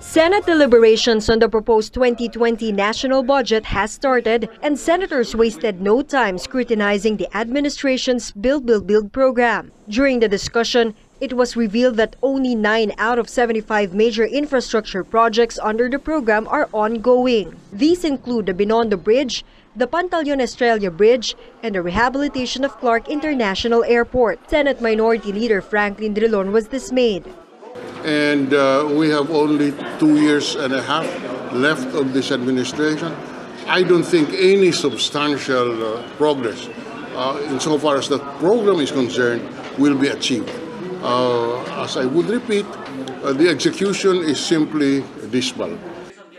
Senate deliberations on the proposed 2020 national budget has started, and senators wasted no time scrutinizing the administration's Build program. During the discussion, it was revealed that only 9 out of 75 major infrastructure projects under the program are ongoing. These include the Binondo Bridge, the Pantaleon Estrella Bridge, and the rehabilitation of Clark International Airport. Senate Minority Leader Franklin Drilon was dismayed. And we have only 2 years and a half left of this administration. I don't think any substantial progress insofar as the program is concerned will be achieved. As I would repeat, the execution is simply dismal.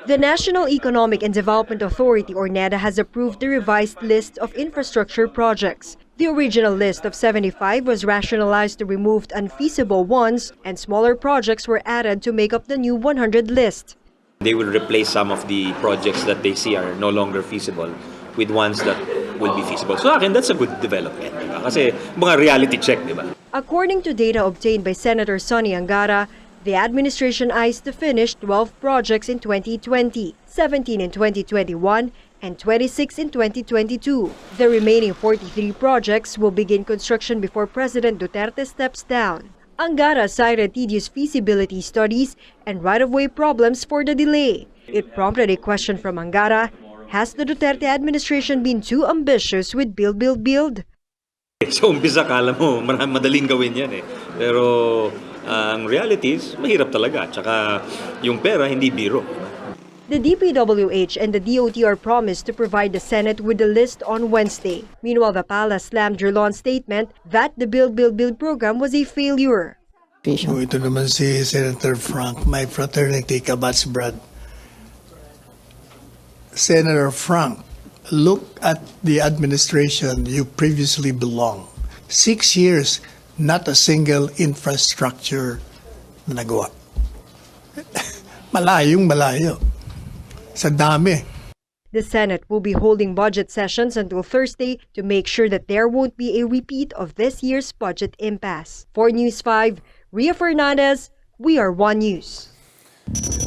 The National Economic and Development Authority, or NEDA, has approved the revised list of infrastructure projects. The original list of 75 was rationalized to remove unfeasible ones, and smaller projects were added to make up the new 100 list. They will replace some of the projects that they see are no longer feasible with ones that will be feasible. So akin, that's a good development. Diba? Kasi mga reality check, di ba? According to data obtained by Senator Sonny Angara, the administration eyes to finish 12 projects in 2020, 17 in 2021, and 26 in 2022. The remaining 43 projects will begin construction before President Duterte steps down. Angara cited tedious feasibility studies and right-of-way problems for the delay. It prompted a question from Angara: has the Duterte administration been too ambitious with build? Sa umpisa, akala mo madaling gawin yan eh. Pero ang reality is, mahirap talaga. Tsaka yung pera, hindi biro. The DPWH and the DOT are promised to provide the Senate with the list on Wednesday. Meanwhile, the palace slammed Drilon's statement that the Build program was a failure. Ito naman si Senator Frank, my fraternity kabats brad. Senator Frank, look at the administration you previously belonged. 6 years, not a single infrastructure na nagawa. Malayo. Sa dami. The Senate will be holding budget sessions until Thursday to make sure that there won't be a repeat of this year's budget impasse. For News 5, Ria Fernandez, We Are One News.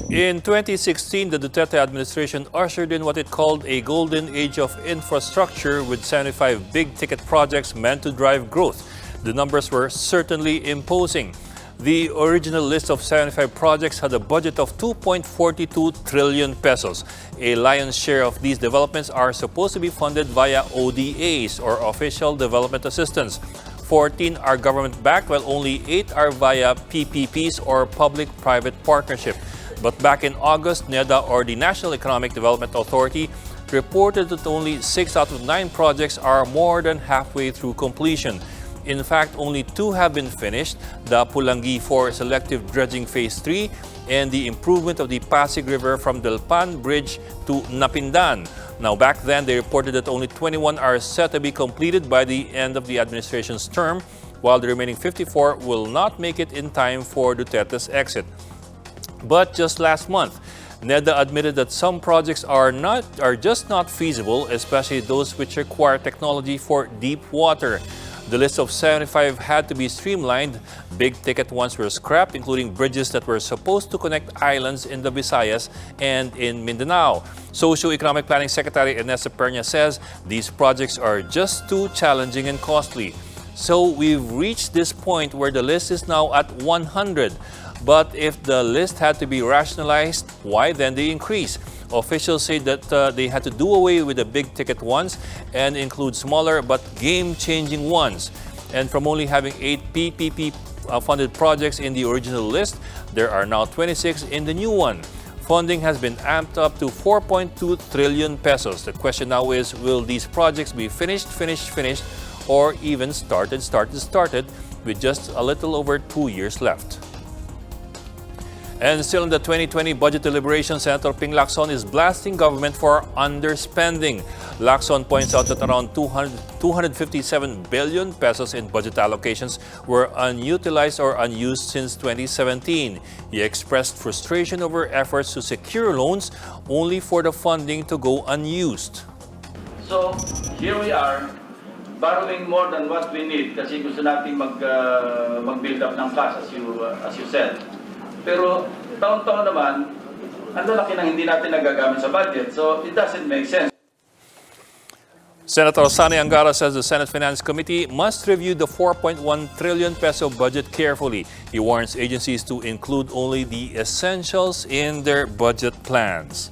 In 2016, the Duterte administration ushered in what it called a golden age of infrastructure with 75 big-ticket projects meant to drive growth. The numbers were certainly imposing. The original list of 75 projects had a budget of 2.42 trillion pesos. A lion's share of these developments are supposed to be funded via ODAs, or Official Development Assistance. 14 are government-backed, while only 8 are via PPPs, or Public-Private Partnership. But back in August, NEDA, or the National Economic Development Authority, reported that only 6 out of 9 projects are more than halfway through completion. In fact, only 2 have been finished, the Pulangi 4 Selective Dredging Phase 3 and the improvement of the Pasig River from Delpan Bridge to Napindan. Now, back then, they reported that only 21 are set to be completed by the end of the administration's term, while the remaining 54 will not make it in time for Duterte's exit. But just last month, NEDA admitted that some projects are just not feasible, especially those which require technology for deep water. The list of 75 had to be streamlined. Big-ticket ones were scrapped, including bridges that were supposed to connect islands in the Visayas and in Mindanao. Socio-Economic Planning Secretary Inessa Pernia says these projects are just too challenging and costly. So we've reached this point where the list is now at 100. But if the list had to be rationalized, why then the increase? Officials say that they had to do away with the big-ticket ones and include smaller but game-changing ones. And from only having 8 PPP-funded projects in the original list, there are now 26 in the new one. Funding has been amped up to 4.2 trillion pesos. The question now is, will these projects be finished, or even started with just a little over 2 years left? And still in the 2020 budget deliberation, Senator Ping Lacson is blasting government for underspending. Lacson points out that around 257 billion pesos in budget allocations were unutilized or unused since 2017. He expressed frustration over efforts to secure loans only for the funding to go unused. So here we are, borrowing more than what we need kasi gusto natin mag-build up ng cash as you said. Pero taon-taon naman, ang lalaki ng hindi natin nagagamit sa budget. So it doesn't make sense. Senator Sani Angara says the Senate Finance Committee must review the 4.1 trillion peso budget carefully. He warns agencies to include only the essentials in their budget plans.